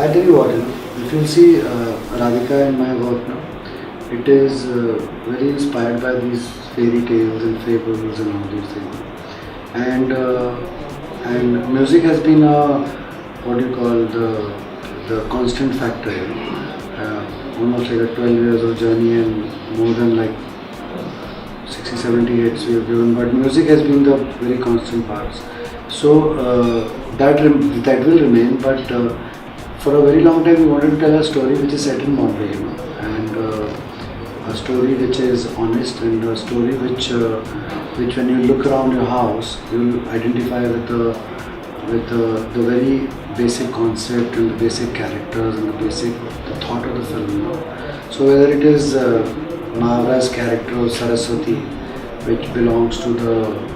I tell you what, if you see Radhika in my work now, it is very inspired by these fairy tales and fables and all these things. And music has been a, what do you call, the constant factor, almost like a 12 years of journey and more than like 60, 70 hits we have given, but music has been the very constant parts. So that will remain, but for a very long time we wanted to tell a story which is set in Bombay, and a story which is honest, and a story which when you look around your house, you'll identify with the very basic concept and the basic characters and the thought of the film. So whether it is Mahavra's character of Saraswati, which belongs to the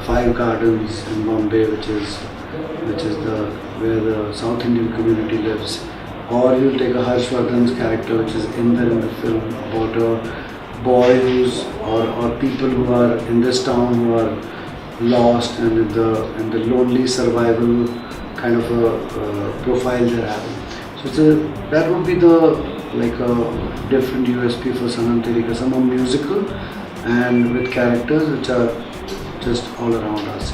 Five Gardens in Bombay, which is where the South Indian community lives, or you take a Harshvardhan's character, which is in the film, about a boy or people who are in this town who are lost and in the lonely survival kind of a profile they're having. So that would be like a different USP for Sanam Teri Kasam, a musical and with characters which are just all around us.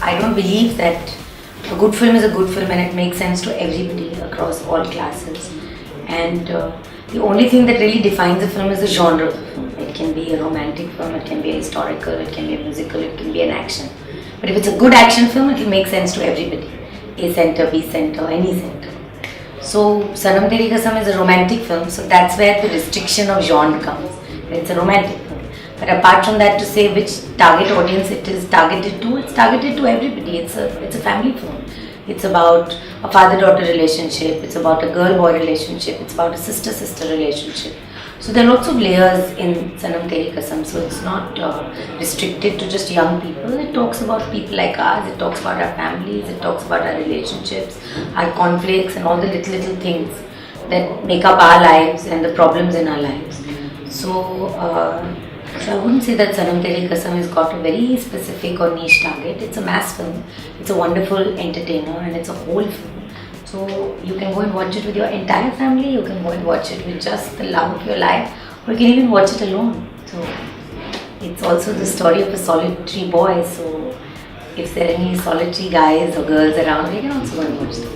I don't believe that a good film is a good film and it makes sense to everybody across all classes. And the only thing that really defines a film is the genre of the film. It can be a romantic film, it can be a historical, it can be a musical, it can be an action. But if it's a good action film, it will make sense to everybody. A center, B center, any center. So Sanam Teri Kasam is a romantic film, so that's where the restriction of genre comes. It's a romantic film. But apart from that, to say which target audience it is targeted to, it's targeted to everybody. It's a family film. It's about a father-daughter relationship, it's about a girl-boy relationship, it's about a sister-sister relationship. So there are lots of layers in Sanam Teri Kasam, so it's not restricted to just young people. It talks about people like us, it talks about our families, it talks about our relationships, our conflicts and all the little things that make up our lives and the problems in our lives. So I wouldn't say that Sanam Teri Kasam has got a very specific or niche target. It's a mass film, it's a wonderful entertainer and it's a whole film. So you can go and watch it with your entire family, you can go and watch it with just the love of your life, or you can even watch it alone. So it's also the story of a solitary boy, so if there are any solitary guys or girls around, they can also go and watch them.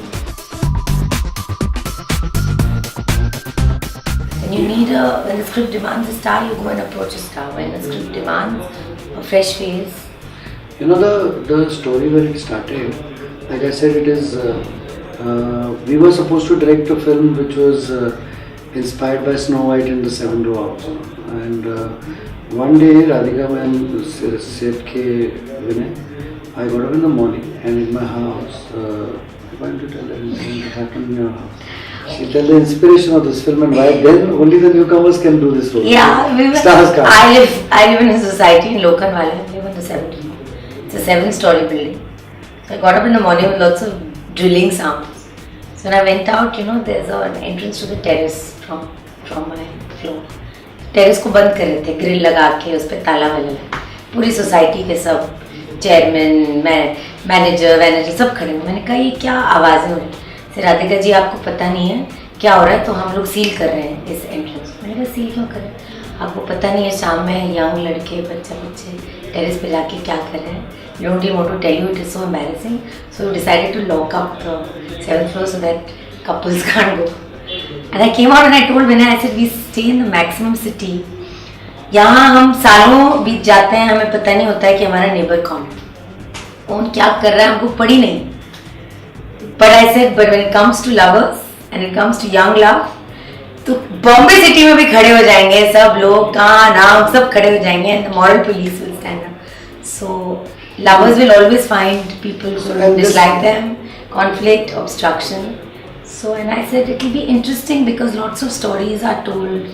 When the script demands a star, you go and approach a star. When the script demands a fresh face. The story where it started, like I said, it is, we were supposed to direct a film which was inspired by Snow White and the Seven Dwarfs. And one day, Radhika said, Vinay, I got up in the morning and in my house, I'm going to tell her anything that happened in your house. She'll tell the inspiration of this film and why then only the newcomers can do this role. Yeah, Stars cast. I live in a society in Lokanwala. I live on the 7th floor. It's a 7-story building. So I got up in the morning with lots of drilling sounds. So when I went out, there's an entrance to the terrace from my floor. Terrace को बंद कर रहे थे, grill लगा के उस पे ताला वाला लगा. पूरी सोसाइटी के सब चेयरमैन, मैनेजर सब खड़े हैं. मैंने कहा ये क्या आवाज़ें हो रही हैं? राधिका जी आपको पता नहीं है क्या हो रहा है, तो हम लोग सील कर रहे हैं इस एंट्रेंस. मैंने कहा सील क्यों कर रहे हैं? आपको पता नहीं है शाम में यंग लड़के बच्चे टेरेस पे जाके क्या कर रहे हैं? You don't even want to tell you, it is so embarrassing. So we decided to lock up the 7th floor so that couples can't go. And I came out and I told Vinay, I said we stay in the maximum city. यहाँ हम सालों बीत जाते हैं, हमें पता नहीं होता है कि हमारा नेबर कौन है, कौन क्या कर रहा है, हमको पड़ी नहीं. But I said, but when it comes to lovers and it comes to young love, तो बॉम्बे सिटी में भी खड़े हो जाएंगे सब लोग, कहाँ नाम सब खड़े हो जाएंगे and the moral police will stand up. So lovers will always find people who dislike them, conflict, obstruction. So and I said it will be interesting because lots of stories are told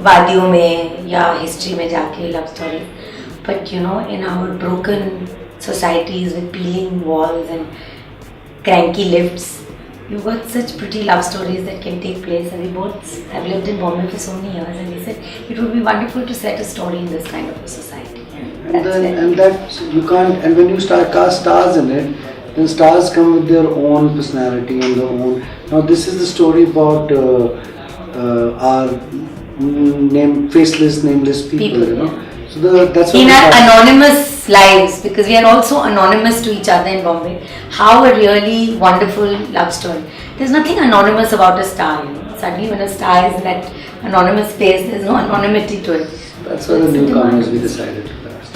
वादियों में या history में जाके love stories. But in our broken societies with peeling walls and cranky lifts, you've got such pretty love stories that can take place, and we both have lived in Bombay for so many years, and we said it would be wonderful to set a story in this kind of a society. And that you can't. And when you start cast stars in it, then stars come with their own personality and their own. Now this is the story about our faceless, nameless people. You know. So that's what in our anonymous lives, because we are also anonymous to each other in Bombay. How a really wonderful love story. There's nothing anonymous about a star. You know? Suddenly, when a star is in that anonymous space, there's no anonymity to it. That's why the newcomers we decided to cast.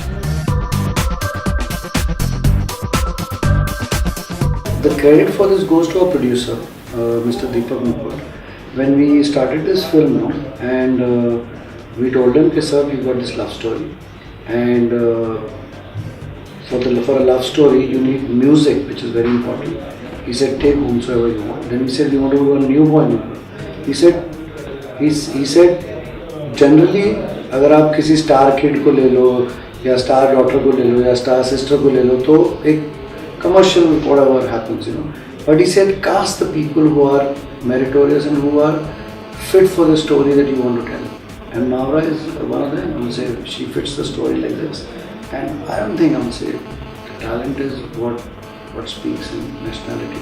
The credit for this goes to our producer, Mr. Deepak Mukherjee. When we started this film, no, and we told him, "Okay, sir, we've got this love story, and for a love story, you need music, which is very important." He said, "Take whomsoever you want." Then we said, "We want to do a new boy number." He said, "Generally, अगर आप किसी star kid को ले लो या star daughter को ले लो या star sister को ले लो तो एक commercial whatever happens, you know. But he said, cast the people who are meritorious and who are fit for the story that you want to tell. And Mavra is one of them. I would say she fits the story like this. And I don't think I would say talent is what speaks in nationality.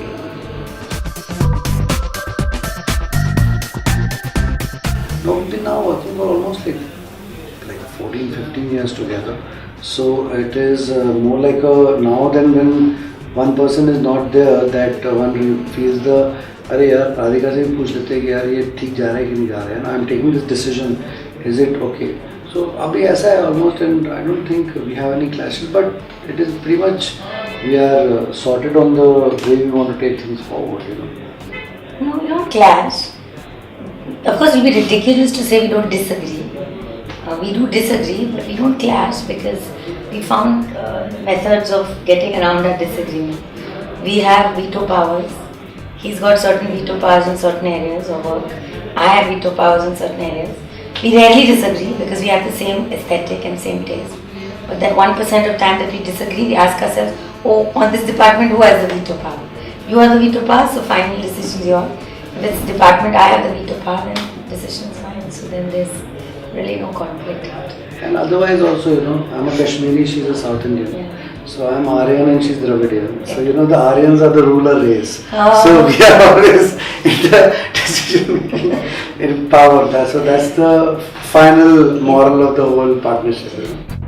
No, we've been now working for almost like 14, 15 years together. So it is more like a now than when one person is not there that one feels the अरे यार राधिका से भी पूछ लेते हैं कि यार ये ठीक जा रहा है कि नहीं जा रहा है ना. I'm taking this decision. Is it okay? So अभी ऐसा है almost, and I don't think we have any clashes, but it is pretty much we are sorted on the way we want to take things forward, you know. No, we don't clash. Of course, it will be ridiculous to say we don't disagree. We do disagree, but we don't clash because we found methods of getting around our disagreement. We have veto powers. He's got certain veto powers in certain areas of work. I have veto powers in certain areas. We rarely disagree because we have the same aesthetic and same taste. But that 1% of time that we disagree, we ask ourselves, oh, on this department, who has the veto power? You have the veto power, so final decision is yours. If it's department, I have the veto power, and decision is mine. So then there's really no conflict. And otherwise also, you know, I'm a Kashmiri, she's a South Indian. Yeah. So I'm Aryan and she's Dravidian. So you know the Aryans are the ruler race. Oh. So we are always in the decision making in power. That's the final moral of the whole partnership. You know?